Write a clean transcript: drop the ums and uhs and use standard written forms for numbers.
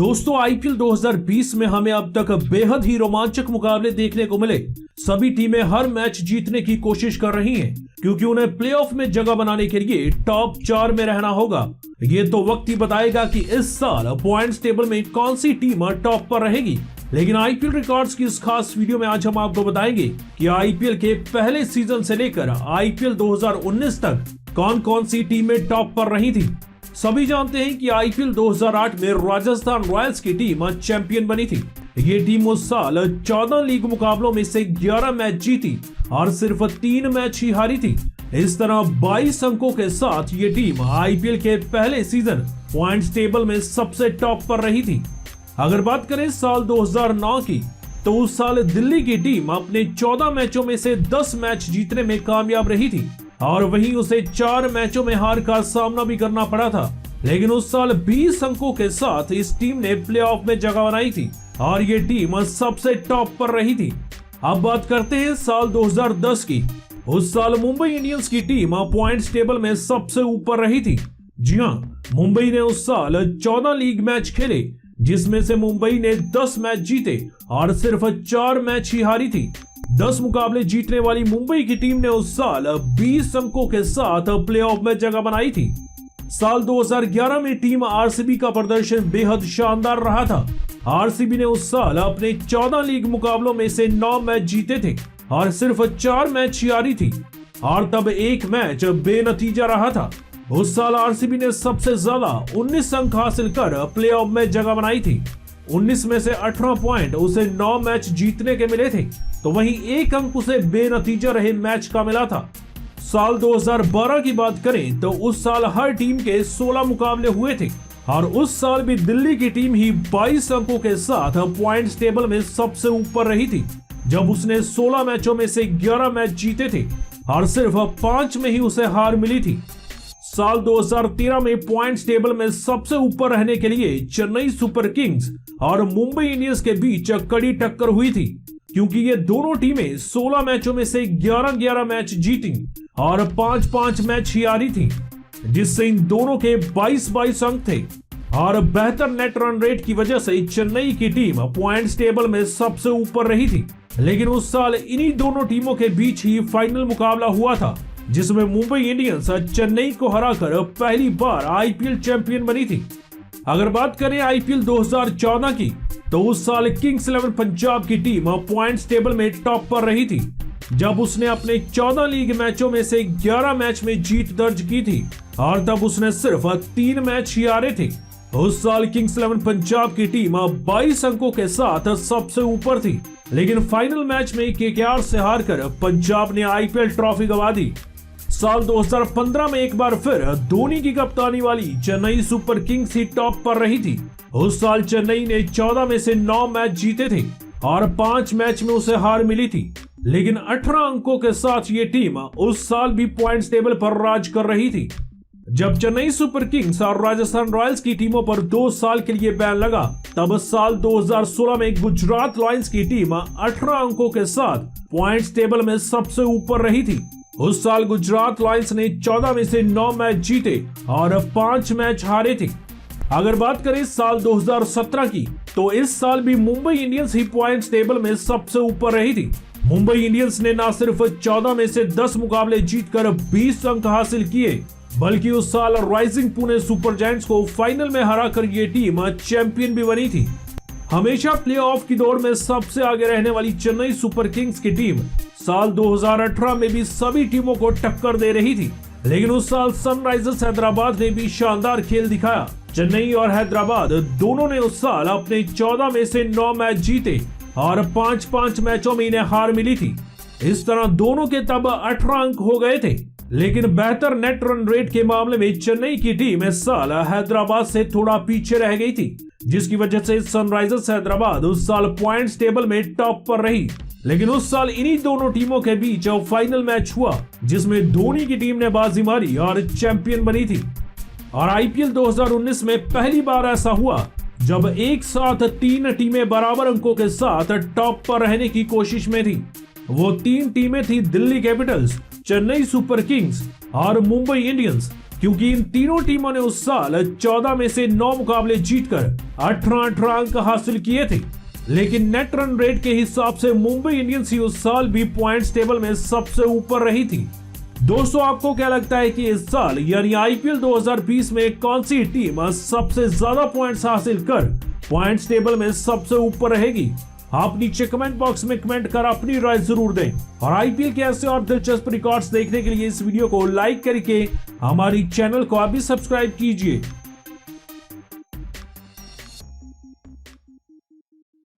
दोस्तों आईपीएल 2020 में हमें अब तक बेहद ही रोमांचक मुकाबले देखने को मिले। सभी टीमें हर मैच जीतने की कोशिश कर रही हैं, क्योंकि उन्हें प्लेऑफ में जगह बनाने के लिए टॉप 4 में रहना होगा। ये तो वक्त ही बताएगा कि इस साल पॉइंट्स टेबल में कौन सी टीम टॉप पर रहेगी। लेकिन आईपीएल रिकॉर्ड्स की इस खास वीडियो में आज हम आपको बताएंगे कि आईपीएल के पहले सीजन से लेकर आईपीएल 2019 तक कौन कौन सी टीमें टॉप पर रही थी। सभी जानते हैं कि आईपीएल 2008 में राजस्थान रॉयल्स की टीम चैंपियन बनी थी। ये टीम उस साल 14 लीग मुकाबलों में से 11 मैच जीती और सिर्फ 3 मैच ही हारी थी। इस तरह 22 अंकों के साथ ये टीम आईपीएल के पहले सीजन पॉइंट्स टेबल में सबसे टॉप पर रही थी। अगर बात करें साल 2009 की, तो उस साल दिल्ली की टीम अपने 14 मैचों में से 10 मैच जीतने में कामयाब रही थी और वहीं उसे 4 मैचों में हार का सामना भी करना पड़ा था। लेकिन उस साल 20 अंकों के साथ इस टीम ने प्लेऑफ में जगह बनाई थी और ये टीम सबसे टॉप पर रही थी। अब बात करते हैं साल 2010 की। उस साल मुंबई इंडियंस की टीम पॉइंट्स टेबल में सबसे ऊपर रही थी। जी हां, मुंबई ने उस साल 14 लीग मैच खेले, जिसमें से मुंबई ने 10 मैच जीते और सिर्फ 4 मैच ही हारी थी। 10 मुकाबले जीतने वाली मुंबई की टीम ने उस साल 20 अंकों के साथ प्लेऑफ में जगह बनाई थी। साल 2011 में टीम आरसीबी का प्रदर्शन बेहद शानदार रहा था। आरसीबी ने उस साल अपने 14 लीग मुकाबलों में से 9 मैच जीते थे और सिर्फ 4 मैच ही हारी थी और तब एक मैच बेनतीजा रहा था। उस साल आरसीबी ने सबसे ज्यादा 19 अंक हासिल कर प्लेऑफ में जगह बनाई थी। 19 में से 18 पॉइंट उसे 9 मैच जीतने के मिले थे, तो वहीं 1 अंक उसे बेनतीजा रहे मैच का मिला था। साल 2012 की बात करें तो उस साल हर टीम के 16 मुकाबले हुए थे और उस साल भी दिल्ली की टीम ही 22 अंकों के साथ पॉइंट्स टेबल में सबसे ऊपर रही थी, जब उसने 16 मैचों में से 11 मैच जीते थे और सिर्फ 5 में ही उसे हार मिली थी। साल 2013 में पॉइंट्स टेबल में सबसे ऊपर रहने के लिए चेन्नई सुपर किंग्स और मुंबई इंडियंस के बीच कड़ी टक्कर हुई थी, क्योंकि ये दोनों टीमें 16 मैचों में से 11-11 मैच जीती और 5-5 मैच ही हारी थी, जिससे इन दोनों के 22-22 अंक थे। और बेहतर नेट रन रेट की वजह से चेन्नई की टीम पॉइंट्स टेबल में सबसे ऊपर रही थी। लेकिन उस साल इन्हीं दोनों टीमों के बीच ही फाइनल मुकाबला हुआ था, जिसमें मुंबई इंडियंस चेन्नई को हराकर पहली बार आईपीएल चैंपियन बनी थी। अगर बात करें आईपीएल 2014 की, तो उस साल किंग्स 11 पंजाब की टीम पॉइंट्स टेबल में टॉप पर रही थी, जब उसने अपने 14 लीग मैचों में से 11 मैच में जीत दर्ज की थी और तब उसने सिर्फ 3 मैच ही हारे थे। उस साल किंग्स 11 पंजाब की टीम 22 अंकों के साथ सबसे ऊपर थी, लेकिन फाइनल मैच में केकेआर से हारकर पंजाब ने आईपीएल ट्रॉफी गंवा दी। साल 2015 में एक बार फिर धोनी की कप्तानी वाली चेन्नई सुपर किंग्स ही टॉप पर रही थी। उस साल चेन्नई ने 14 में से 9 मैच जीते थे और 5 मैच में उसे हार मिली थी, लेकिन 18 अंकों के साथ ये टीम उस साल भी पॉइंट्स टेबल पर राज कर रही थी। जब चेन्नई सुपर किंग्स और राजस्थान रॉयल्स की टीमों पर 2 साल के लिए बैन लगा, तब साल 2016 में गुजरात लायंस की टीम 18 अंकों के साथ पॉइंट्स टेबल में सबसे ऊपर रही थी। उस साल गुजरात लायंस ने 14 में से 9 मैच जीते और 5 मैच हारे थे। अगर बात करें साल 2017 की, तो इस साल भी मुंबई इंडियंस ही पॉइंट्स टेबल में सबसे ऊपर रही थी। मुंबई इंडियंस ने न सिर्फ 14 में से 10 मुकाबले जीतकर 20 अंक हासिल किए, बल्कि उस साल राइजिंग पुणे सुपर जायंट्स को फाइनल में हराकर ये टीम चैंपियन भी बनी थी। हमेशा प्लेऑफ की दौड़ में सबसे आगे रहने वाली चेन्नई सुपर किंग्स की टीम साल 2018 में भी सभी टीमों को टक्कर दे रही थी, लेकिन उस साल सनराइजर्स हैदराबाद ने भी शानदार खेल दिखाया। चेन्नई और हैदराबाद दोनों ने उस साल अपने 14 में से 9 मैच जीते और 5-5 मैचों में इन्हें हार मिली थी। इस तरह दोनों के तब 18 अंक हो गए थे, लेकिन बेहतर नेट रन रेट के मामले में चेन्नई की टीम इस साल हैदराबाद से थोड़ा पीछे रह गई थी, जिसकी वजह से सनराइजर्स हैदराबाद उस साल पॉइंट्स टेबल में टॉप पर रही। लेकिन उस साल इन्हीं दोनों टीमों के बीच फाइनल मैच हुआ, जिसमें धोनी की टीम ने बाजी मारी और चैंपियन बनी थी। और आईपीएल 2019 में पहली बार ऐसा हुआ जब एक साथ 3 टीमें बराबर अंकों के साथ टॉप पर रहने की कोशिश में थी। वो 3 टीमें थी Delhi Capitals, Chennai super Kings और मुंबई इंडियंस। क्योंकि इन तीनों टीमों ने उस साल 14 में से 9 मुकाबले जीतकर 18-18 अंक हासिल किए थे। लेकिन नेट रन रेट के हिसाब से मुंबई इंडियंस ही उस साल भी पॉइंट्स टेबल में सबसे ऊपर रही थी। दोस्तों, आपको क्या लगता है कि इस साल यानी आईपीएल 2020 में कौन सी टीम सबसे ज्यादा पॉइंट्स हासिल कर पॉइंट्स टेबल में सबसे ऊपर रहेगी? आप नीचे कमेंट बॉक्स में कमेंट कर अपनी राय जरूर दें। और आईपीएल के ऐसे और दिलचस्प रिकॉर्ड्स देखने के लिए इस वीडियो को लाइक करके हमारी चैनल को अभी सब्सक्राइब कीजिए।